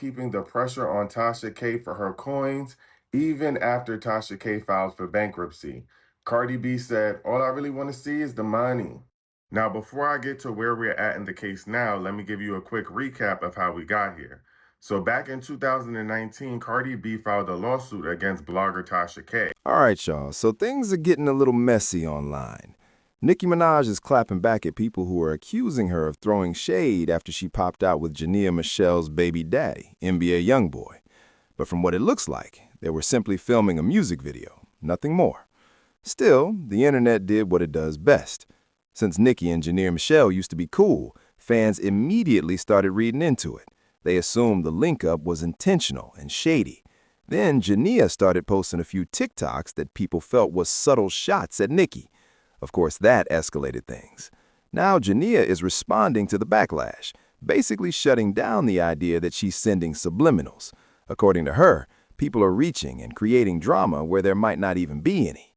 keeping the pressure on Tasha K for her coins, even after Tasha K filed for bankruptcy. Cardi B said, "All I really want to see is the money." Now, before I get to where we're at in the case now, let me give you a quick recap of how we got here. So, back in 2019, Cardi B filed a lawsuit against blogger Tasha K. All right, y'all, so things are getting a little messy online. Nicki Minaj is clapping back at people who are accusing her of throwing shade after she popped out with Jania Michelle's baby daddy, NBA YoungBoy. But from what it looks like, they were simply filming a music video, nothing more. Still, the internet did what it does best. Since Nicki and Jania Michelle used to be cool, fans immediately started reading into it. They assumed the link-up was intentional and shady. Then Jania started posting a few TikToks that people felt was subtle shots at Nicki. Of course, that escalated things. Now Jania is responding to the backlash, basically shutting down the idea that she's sending subliminals. According to her, people are reaching and creating drama where there might not even be any.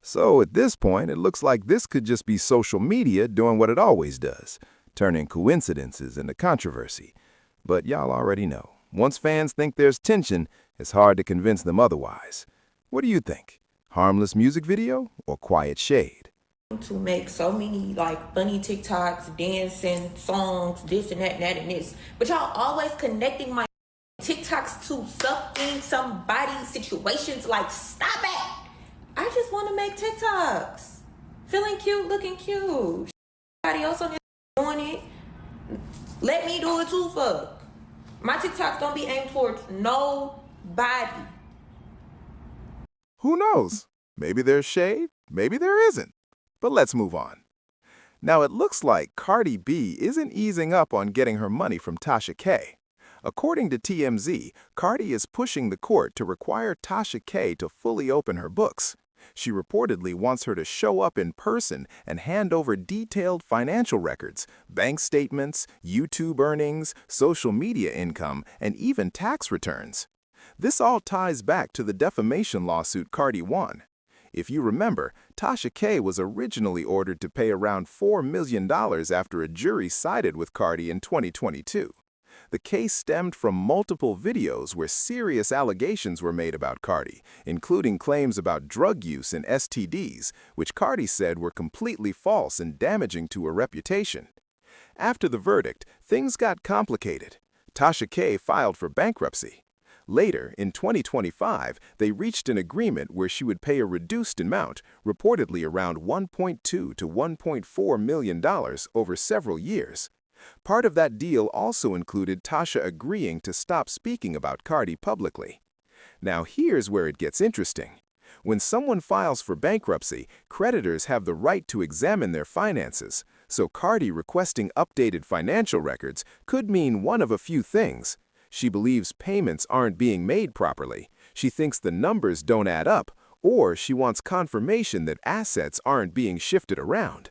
So at this point, it looks like this could just be social media doing what it always does, turning coincidences into controversy. But y'all already know, once fans think there's tension, it's hard to convince them otherwise. What do you think? Harmless music video or quiet shade? To make so many like funny TikToks, dancing, songs, this and that and that and this. But y'all always connecting my TikToks to something, somebody, situations. Like, stop it. I just want to make TikToks. Feeling cute, looking cute. Everybody else on this doing it. Let me do it too, fuck. My TikToks don't be aimed towards nobody. Who knows? Maybe there's shade, maybe there isn't. But let's move on. Now it looks like Cardi B isn't easing up on getting her money from Tasha K. According to TMZ, Cardi is pushing the court to require Tasha K to fully open her books. She reportedly wants her to show up in person and hand over detailed financial records, bank statements, YouTube earnings, social media income, and even tax returns. This all ties back to the defamation lawsuit Cardi won. If you remember, Tasha K was originally ordered to pay around $4 million after a jury sided with Cardi in 2022. The case stemmed from multiple videos where serious allegations were made about Cardi, including claims about drug use and STDs, which Cardi said were completely false and damaging to her reputation. After the verdict, things got complicated. Tasha K filed for bankruptcy. Later, in 2025, they reached an agreement where she would pay a reduced amount, reportedly around $1.2 to $1.4 million over several years. Part of that deal also included Tasha agreeing to stop speaking about Cardi publicly. Now here's where it gets interesting. When someone files for bankruptcy, creditors have the right to examine their finances, so Cardi requesting updated financial records could mean one of a few things. She believes payments aren't being made properly, she thinks the numbers don't add up, or she wants confirmation that assets aren't being shifted around.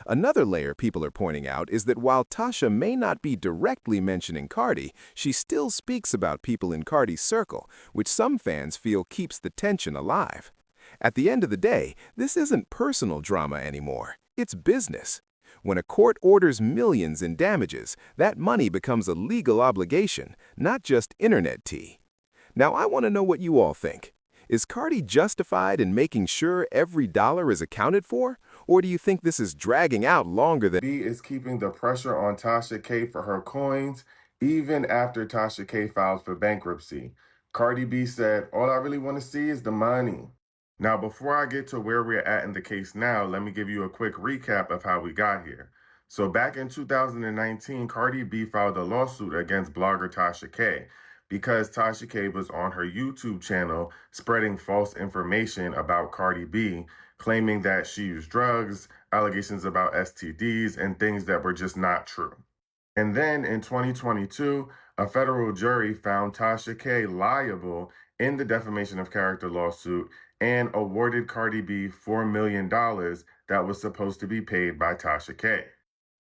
Another layer people are pointing out is that while Tasha may not be directly mentioning Cardi, she still speaks about people in Cardi's circle, which some fans feel keeps the tension alive. At the end of the day, this isn't personal drama anymore, it's business. When a court orders millions in damages, that money becomes a legal obligation, not just internet tea. Now I want to know what you all think. Is Cardi justified in making sure every dollar is accounted for? Or do you think this is dragging out longer than... B is keeping the pressure on Tasha K for her coins, even after Tasha K filed for bankruptcy. Cardi B said, "All I really want to see is the money." Now, before I get to where we're at in the case now, let me give you a quick recap of how we got here. So back in 2019, Cardi B filed a lawsuit against blogger Tasha K because Tasha K was on her YouTube channel spreading false information about Cardi B, claiming that she used drugs, allegations about STDs, and things that were just not true. And then in 2022, a federal jury found Tasha K liable in the defamation of character lawsuit and awarded Cardi B $4 million that was supposed to be paid by Tasha K.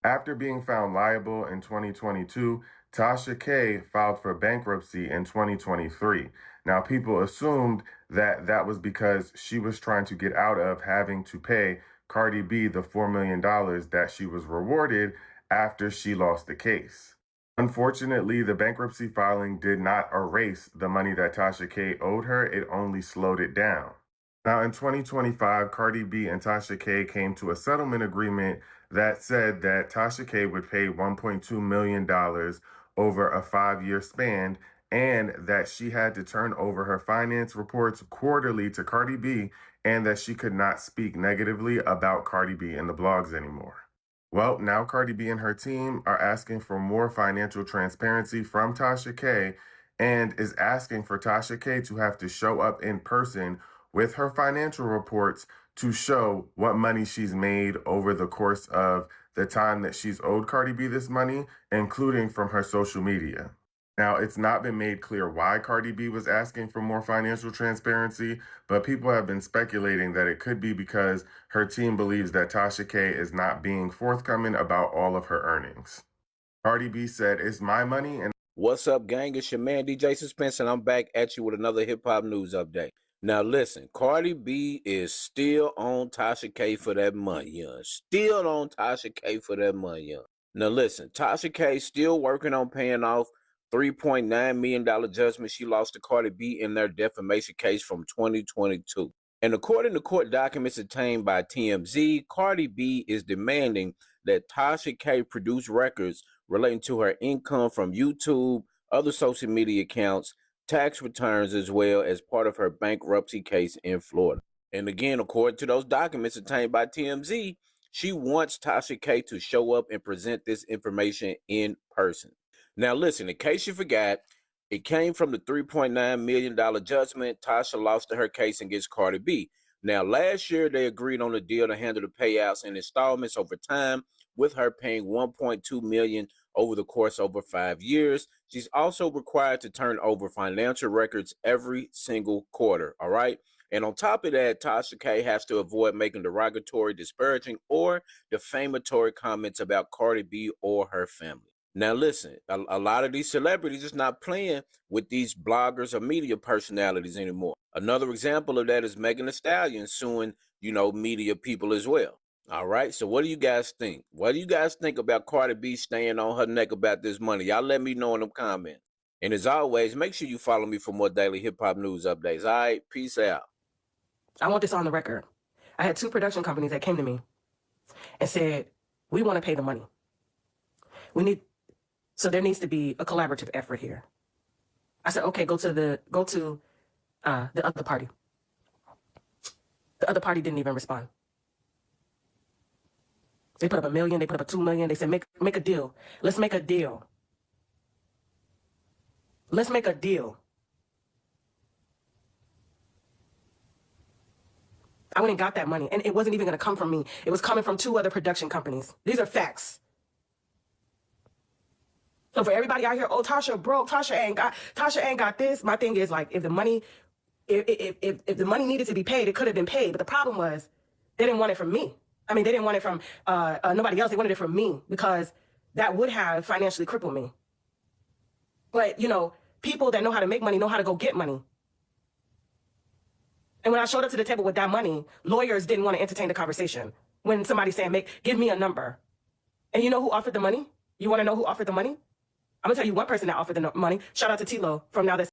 After being found liable in 2022, Tasha K filed for bankruptcy in 2023. Now, people assumed that that was because she was trying to get out of having to pay Cardi B the $4 million that she was rewarded after she lost the case. Unfortunately, the bankruptcy filing did not erase the money that Tasha K owed her, it only slowed it down. Now, in 2025, Cardi B and Tasha K came to a settlement agreement that said that Tasha K would pay $1.2 million over a 5-year span and that she had to turn over her finance reports quarterly to Cardi B and that she could not speak negatively about Cardi B in the blogs anymore. Well, now Cardi B and her team are asking for more financial transparency from Tasha K and is asking for Tasha K to have to show up in person with her financial reports to show what money she's made over the course of the time that she's owed Cardi B this money, including from her social media. Now, it's not been made clear why Cardi B was asking for more financial transparency, but people have been speculating that it could be because her team believes that Tasha K is not being forthcoming about all of her earnings. Cardi B said, "It's my money and What's up, gang? It's your man, DJ Suspense, and I'm back at you with another hip-hop news update. Now, listen, Cardi B is still on Tasha K for that money, young. Still on Tasha K for that money, young. Now, listen, Tasha K still working on paying off $3.9 million judgment she lost to Cardi B in their defamation case from 2022. And according to court documents obtained by TMZ, Cardi B is demanding that Tasha K produce records relating to her income from YouTube, other social media accounts, tax returns, as well as part of her bankruptcy case in Florida. And again, according to those documents obtained by TMZ, she wants Tasha K to show up and present this information in person. Now, listen, in case you forgot, it came from the $3.9 million judgment Tasha lost to her case against Cardi B. Now, last year, they agreed on a deal to handle the payouts in installments over time, with her paying $1.2 million over the course over 5 years. She's also required to turn over financial records every single quarter, all right? And on top of that, Tasha K has to avoid making derogatory, disparaging, or defamatory comments about Cardi B or her family. Now, listen, a lot of these celebrities is not playing with these bloggers or media personalities anymore. Another example of that is Megan Thee Stallion suing, media people as well. All right, so what do you guys think? What do you guys think about Cardi B staying on her neck about this money? Y'all let me know in the comments. And as always, make sure you follow me for more daily hip-hop news updates. All right, peace out. I want this on the record. I had 2 production companies that came to me and said, we want to pay the money. So there needs to be a collaborative effort here. I said, okay, go to the other party. The other party didn't even respond. They put up $1 million, they put up $2 million. They said, make a deal. Let's make a deal. Let's make a deal. I went and got that money, and it wasn't even going to come from me. It was coming from 2 other production companies. These are facts. So for everybody out here, oh, Tasha broke, Tasha ain't got this. My thing is, like, if the money needed to be paid, it could have been paid. But the problem was, they didn't want it from me. I mean, they didn't want it from nobody else. They wanted it from me because that would have financially crippled me. But, people that know how to make money know how to go get money. And when I showed up to the table with that money, lawyers didn't want to entertain the conversation. When somebody's saying, give me a number. And you know who offered the money? You want to know who offered the money? I'm going to tell you one person that offered the money. Shout out to T-Lo from Now That's